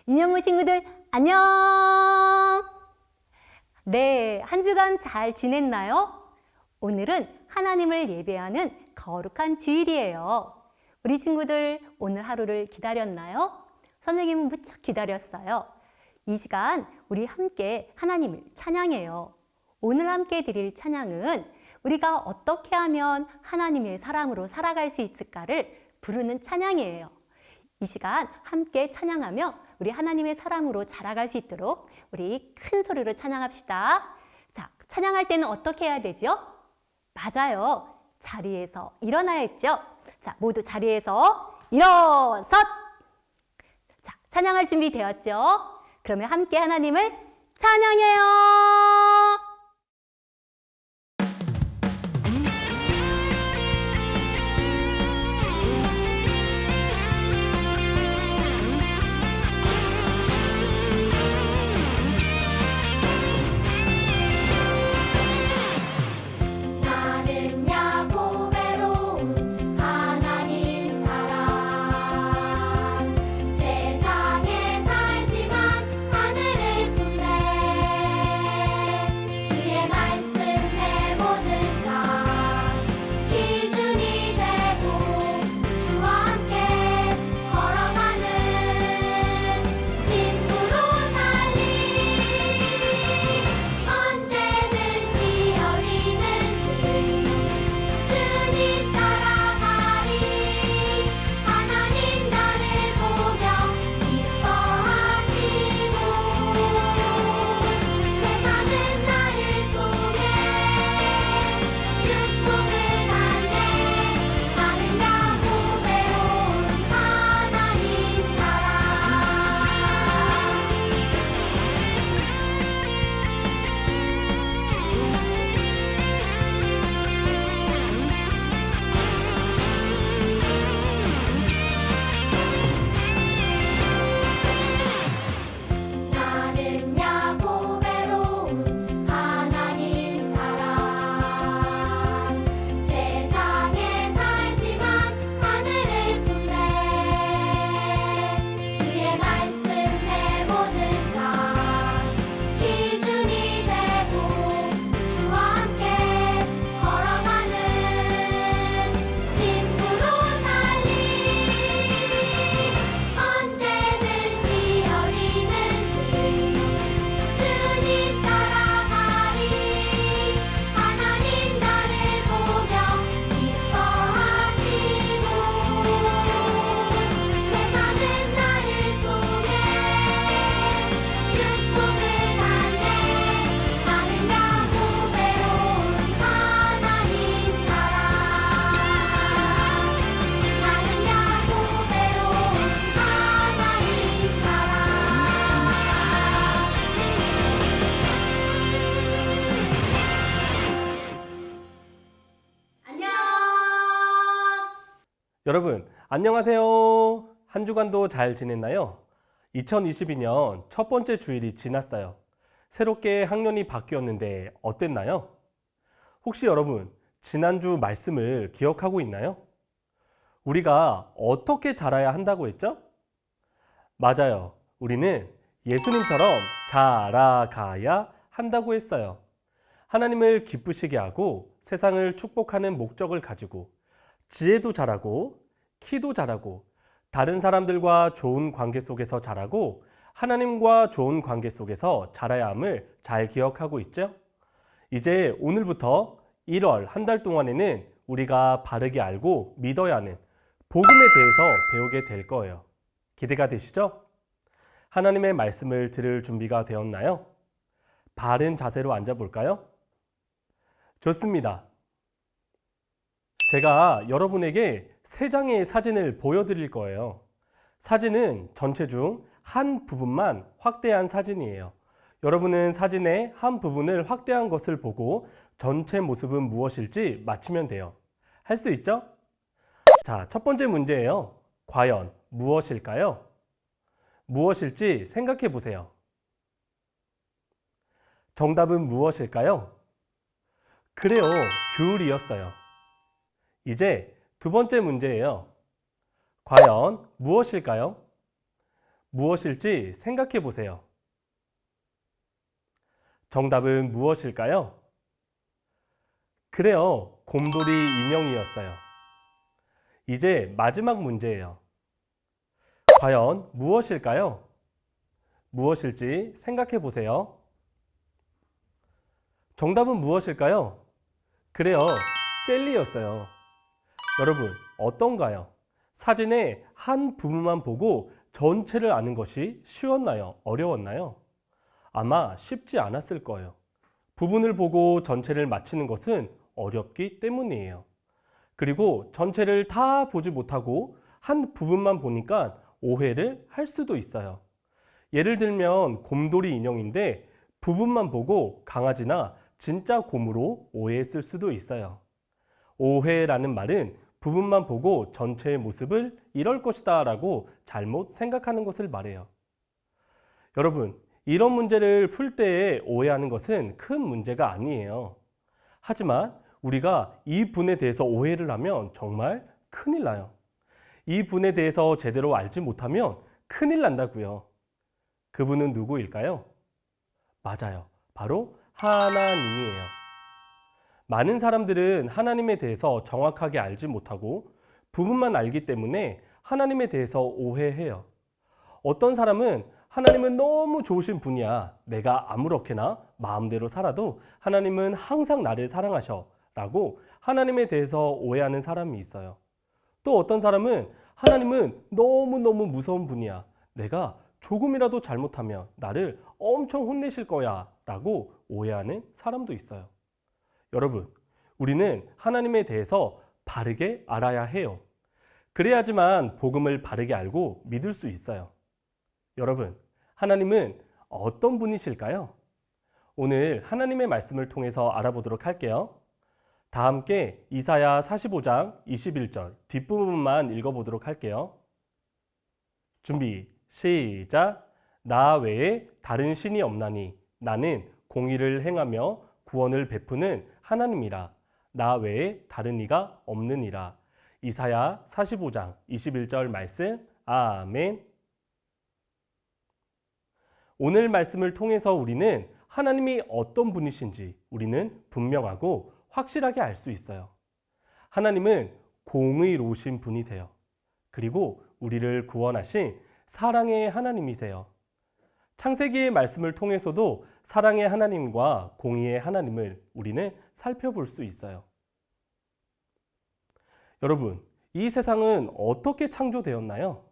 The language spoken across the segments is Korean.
인연모 친구들 안녕! 네, 한 주간 잘 지냈나요? 오늘은 하나님을 예배하는 거룩한 주일이에요. 우리 친구들 오늘 하루를 기다렸나요? 선생님은 무척 기다렸어요. 이 시간 우리 함께 하나님을 찬양해요. 오늘 함께 드릴 찬양은 우리가 어떻게 하면 하나님의 사람으로 살아갈 수 있을까를 부르는 찬양이에요. 이 시간 함께 찬양하며 우리 하나님의 사람으로 자라갈 수 있도록 우리 큰 소리로 찬양합시다. 자, 찬양할 때는 어떻게 해야 되죠? 맞아요. 자리에서 일어나야 했죠? 자, 모두 자리에서 일어섰! 자, 찬양할 준비 되었죠? 그러면 함께 하나님을 찬양해요! 나는 야곱외로운 하나님 사람 세상에 살지만 하늘을 품네 주의 말씀 내 모든 삶 기준이 되고 주와 함께 걸어가는 친구로 살리 언제든지 어디든지 주님 따라가리 하나님 나를 보며 기뻐하시고 세상은 나를 통해 축복을 받네 나는 야곱외로운 하나님 사람 나는 야곱외로운 하나님 사람 세상에 살지만 하늘을 품네 주의 말씀 내 모든 삶 기준이 되고 주와 함께 걸어가는 친구로 살리 언제든지 어디든지 주님 따라가리 하나님 나를 보며 기뻐하시고 세상은 나를 통해 축복을 받네 나는 야곱외로운 하나님 사람 나는 야곱외로운 하나님 사람 안녕! 여러분, 안녕하세요. 한 주간도 잘 지냈나요? 2022년 첫 번째 주일이 지났어요. 새롭게 학년이 바뀌었는데 어땠나요? 혹시 여러분, 지난주 말씀을 기억하고 있나요? 우리가 어떻게 자라야 한다고 했죠? 맞아요. 우리는 예수님처럼 자라가야 한다고 했어요. 하나님을 기쁘시게 하고 세상을 축복하는 목적을 가지고 지혜도 잘하고 키도 잘하고 다른 사람들과 좋은 관계 속에서 자라고 하나님과 좋은 관계 속에서 자라야 함을 잘 기억하고 있죠? 이제 오늘부터 1월 한 달 동안에는 우리가 바르게 알고 믿어야 하는 복음에 대해서 배우게 될 거예요. 기대가 되시죠? 하나님의 말씀을 들을 준비가 되었나요? 바른 자세로 앉아볼까요? 좋습니다. 제가 여러분에게 3장의 사진을 보여드릴 거예요. 사진은 전체 중 한 부분만 확대한 사진이에요. 여러분은 사진의 한 부분을 확대한 것을 보고 전체 모습은 무엇일지 맞히면 돼요. 할 수 있죠? 자, 첫 번째 문제예요. 과연 무엇일까요? 무엇일지 생각해 보세요. 정답은 무엇일까요? 그래요, 귤이었어요. 이제 두 번째 문제예요. 과연 무엇일까요? 무엇일지 생각해 보세요. 정답은 무엇일까요? 그래요. 곰돌이 인형이었어요. 이제 마지막 문제예요. 과연 무엇일까요? 무엇일지 생각해 보세요. 정답은 무엇일까요? 그래요. 젤리였어요. 여러분, 어떤가요? 사진의 한 부분만 보고 전체를 아는 것이 쉬웠나요? 어려웠나요? 아마 쉽지 않았을 거예요. 부분을 보고 전체를 맞히는 것은 어렵기 때문이에요. 그리고 전체를 다 보지 못하고 한 부분만 보니까 오해를 할 수도 있어요. 예를 들면 곰돌이 인형인데 부분만 보고 강아지나 진짜 곰으로 오해했을 수도 있어요. 오해라는 말은 부분만 보고 전체의 모습을 이럴 것이다 라고 잘못 생각하는 것을 말해요. 여러분, 이런 문제를 풀 때에 오해하는 것은 큰 문제가 아니에요. 하지만 우리가 이 분에 대해서 오해를 하면 정말 큰일 나요. 이 분에 대해서 제대로 알지 못하면 큰일 난다고요. 그분은 누구일까요? 맞아요. 바로 하나님이에요. 많은 사람들은 하나님에 대해서 정확하게 알지 못하고 부분만 알기 때문에 하나님에 대해서 오해해요. 어떤 사람은 하나님은 너무 좋으신 분이야. 내가 아무렇게나 마음대로 살아도 하나님은 항상 나를 사랑하셔. 라고 하나님에 대해서 오해하는 사람이 있어요. 또 어떤 사람은 하나님은 너무너무 무서운 분이야. 내가 조금이라도 잘못하면 나를 엄청 혼내실 거야. 라고 오해하는 사람도 있어요. 여러분, 우리는 하나님에 대해서 바르게 알아야 해요. 그래야지만 복음을 바르게 알고 믿을 수 있어요. 여러분, 하나님은 어떤 분이실까요? 오늘 하나님의 말씀을 통해서 알아보도록 할게요. 다 함께 이사야 45장 21절 뒷부분만 읽어보도록 할게요. 준비, 시작! 나 외에 다른 신이 없나니 나는 공의를 행하며 구원을 베푸는 하나님이라. 나 외에 다른 이가 없느니라. 이사야 45장 21절 말씀. 아멘. 오늘 말씀을 통해서 우리는 하나님이 어떤 분이신지 우리는 분명하고 확실하게 알 수 있어요. 하나님은 공의로우신 분이세요. 그리고 우리를 구원하신 사랑의 하나님이세요. 창세기의 말씀을 통해서도 사랑의 하나님과 공의의 하나님을 우리는 살펴볼 수 있어요. 여러분, 이 세상은 어떻게 창조되었나요?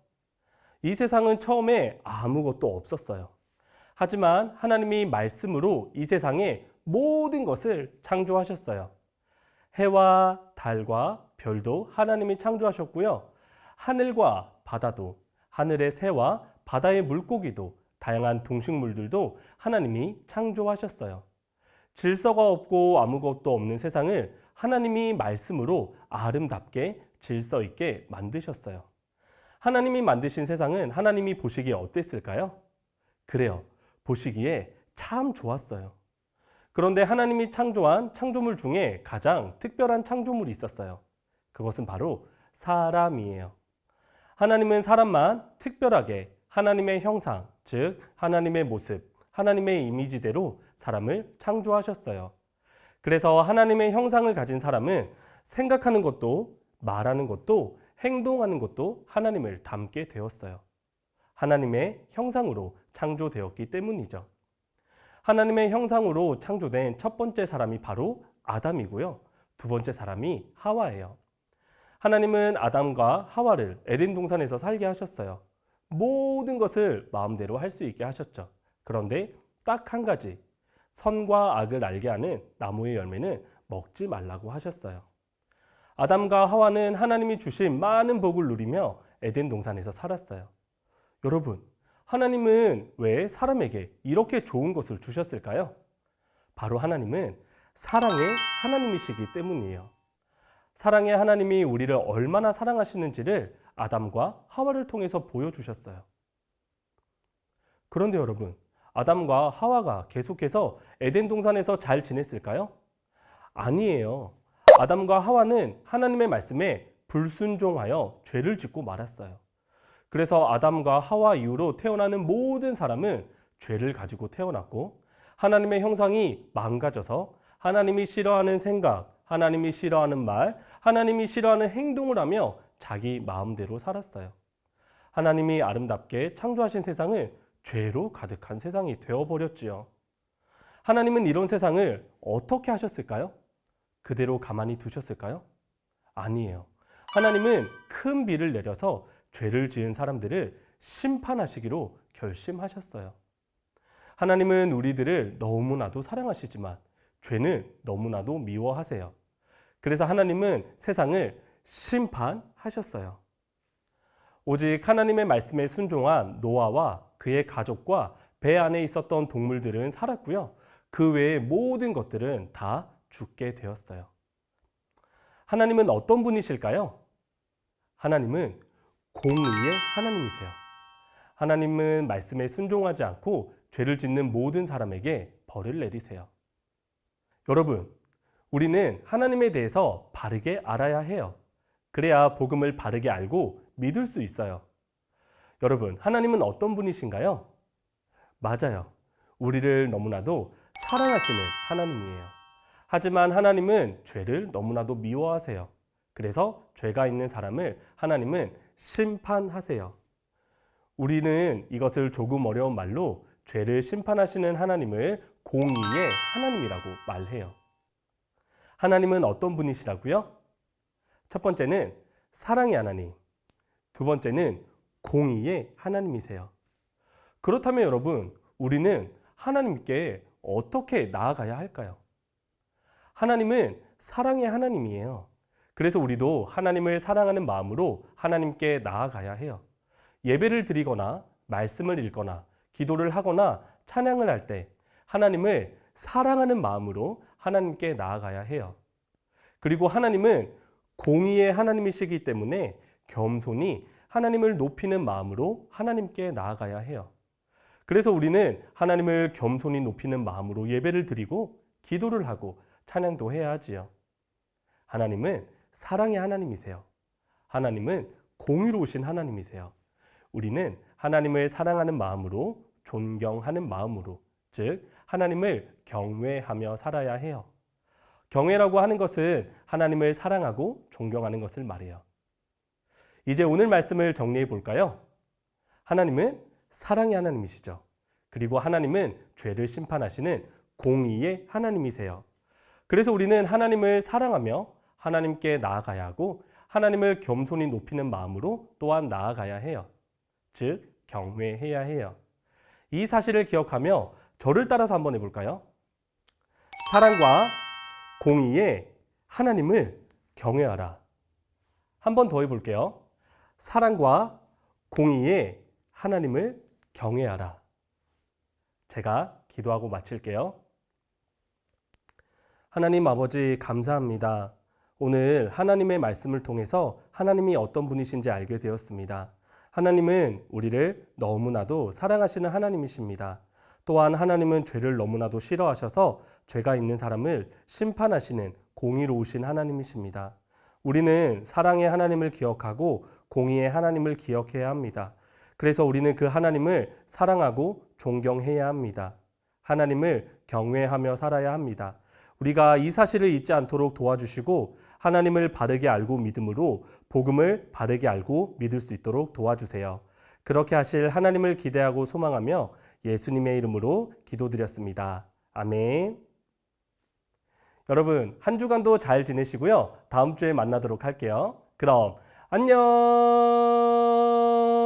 이 세상은 처음에 아무것도 없었어요. 하지만 하나님이 말씀으로 이 세상의 모든 것을 창조하셨어요. 해와 달과 별도 하나님이 창조하셨고요. 하늘과 바다도, 하늘의 새와 바다의 물고기도, 다양한 동식물들도 하나님이 창조하셨어요. 질서가 없고 아무것도 없는 세상을 하나님이 말씀으로 아름답게 질서 있게 만드셨어요. 하나님이 만드신 세상은 하나님이 보시기에 어땠을까요? 그래요. 보시기에 참 좋았어요. 그런데 하나님이 창조한 창조물 중에 가장 특별한 창조물이 있었어요. 그것은 바로 사람이에요. 하나님은 사람만 특별하게 하나님의 형상, 즉 하나님의 모습, 하나님의 이미지대로 사람을 창조하셨어요. 그래서 하나님의 형상을 가진 사람은 생각하는 것도, 말하는 것도, 행동하는 것도 하나님을 닮게 되었어요. 하나님의 형상으로 창조되었기 때문이죠. 하나님의 형상으로 창조된 첫 번째 사람이 바로 아담이고요. 두 번째 사람이 하와예요. 하나님은 아담과 하와를 에덴 동산에서 살게 하셨어요. 모든 것을 마음대로 할 수 있게 하셨죠. 그런데 딱 한 가지, 선과 악을 알게 하는 나무의 열매는 먹지 말라고 하셨어요. 아담과 하와는 하나님이 주신 많은 복을 누리며 에덴 동산에서 살았어요. 여러분, 하나님은 왜 사람에게 이렇게 좋은 것을 주셨을까요? 바로 하나님은 사랑의 하나님이시기 때문이에요. 사랑의 하나님이 우리를 얼마나 사랑하시는지를 아담과 하와를 통해서 보여주셨어요. 그런데 여러분, 아담과 하와가 계속해서 에덴 동산에서 잘 지냈을까요? 아니에요. 아담과 하와는 하나님의 말씀에 불순종하여 죄를 짓고 말았어요. 그래서 아담과 하와 이후로 태어나는 모든 사람은 죄를 가지고 태어났고 하나님의 형상이 망가져서 하나님이 싫어하는 생각, 하나님이 싫어하는 말, 하나님이 싫어하는 행동을 하며 자기 마음대로 살았어요. 하나님이 아름답게 창조하신 세상을 죄로 가득한 세상이 되어버렸지요. 하나님은 이런 세상을 어떻게 하셨을까요? 그대로 가만히 두셨을까요? 아니에요. 하나님은 큰 비를 내려서 죄를 지은 사람들을 심판하시기로 결심하셨어요. 하나님은 우리들을 너무나도 사랑하시지만 죄는 너무나도 미워하세요. 그래서 하나님은 세상을 심판하셨어요. 오직 하나님의 말씀에 순종한 노아와 그의 가족과 배 안에 있었던 동물들은 살았고요. 그 외의 모든 것들은 다 죽게 되었어요. 하나님은 어떤 분이실까요? 하나님은 공의의 하나님이세요. 하나님은 말씀에 순종하지 않고 죄를 짓는 모든 사람에게 벌을 내리세요. 여러분, 우리는 하나님에 대해서 바르게 알아야 해요. 그래야 복음을 바르게 알고 믿을 수 있어요. 여러분, 하나님은 어떤 분이신가요? 맞아요. 우리를 너무나도 사랑하시는 하나님이에요. 하지만 하나님은 죄를 너무나도 미워하세요. 그래서 죄가 있는 사람을 하나님은 심판하세요. 우리는 이것을 조금 어려운 말로 죄를 심판하시는 하나님을 공의의 하나님이라고 말해요. 하나님은 어떤 분이시라고요? 첫 번째는 사랑의 하나님, 두 번째는 공의의 하나님이세요. 그렇다면 여러분, 우리는 하나님께 어떻게 나아가야 할까요? 하나님은 사랑의 하나님이에요. 그래서 우리도 하나님을 사랑하는 마음으로 하나님께 나아가야 해요. 예배를 드리거나 말씀을 읽거나 기도를 하거나 찬양을 할 때 하나님을 사랑하는 마음으로 하나님께 나아가야 해요. 그리고 하나님은 공의의 하나님이시기 때문에 겸손히 하나님을 높이는 마음으로 하나님께 나아가야 해요. 그래서 우리는 하나님을 겸손히 높이는 마음으로 예배를 드리고 기도를 하고 찬양도 해야 하지요. 하나님은 사랑의 하나님이세요. 하나님은 공의로우신 하나님이세요. 우리는 하나님을 사랑하는 마음으로 존경하는 마음으로, 즉 하나님을 경외하며 살아야 해요. 경외라고 하는 것은 하나님을 사랑하고 존경하는 것을 말해요. 이제 오늘 말씀을 정리해 볼까요? 하나님은 사랑의 하나님이시죠. 그리고 하나님은 죄를 심판하시는 공의의 하나님이세요. 그래서 우리는 하나님을 사랑하며 하나님께 나아가야 하고 하나님을 겸손히 높이는 마음으로 또한 나아가야 해요. 즉 경외해야 해요. 이 사실을 기억하며 저를 따라서 한번 해볼까요? 사랑과 공의의 하나님을 경외하라. 한 번 더 해볼게요. 사랑과 공의의 하나님을 경외하라. 제가 기도하고 마칠게요. 하나님 아버지 감사합니다. 오늘 하나님의 말씀을 통해서 하나님이 어떤 분이신지 알게 되었습니다. 하나님은 우리를 너무나도 사랑하시는 하나님이십니다. 또한 하나님은 죄를 너무나도 싫어하셔서 죄가 있는 사람을 심판하시는 공의로우신 하나님이십니다. 우리는 사랑의 하나님을 기억하고 공의의 하나님을 기억해야 합니다. 그래서 우리는 그 하나님을 사랑하고 존경해야 합니다. 하나님을 경외하며 살아야 합니다. 우리가 이 사실을 잊지 않도록 도와주시고 하나님을 바르게 알고 믿음으로 복음을 바르게 알고 믿을 수 있도록 도와주세요. 그렇게 하실 하나님을 기대하고 소망하며 예수님의 이름으로 기도드렸습니다. 아멘. 여러분, 한 주간도 잘 지내시고요. 다음 주에 만나도록 할게요. 그럼 안녕.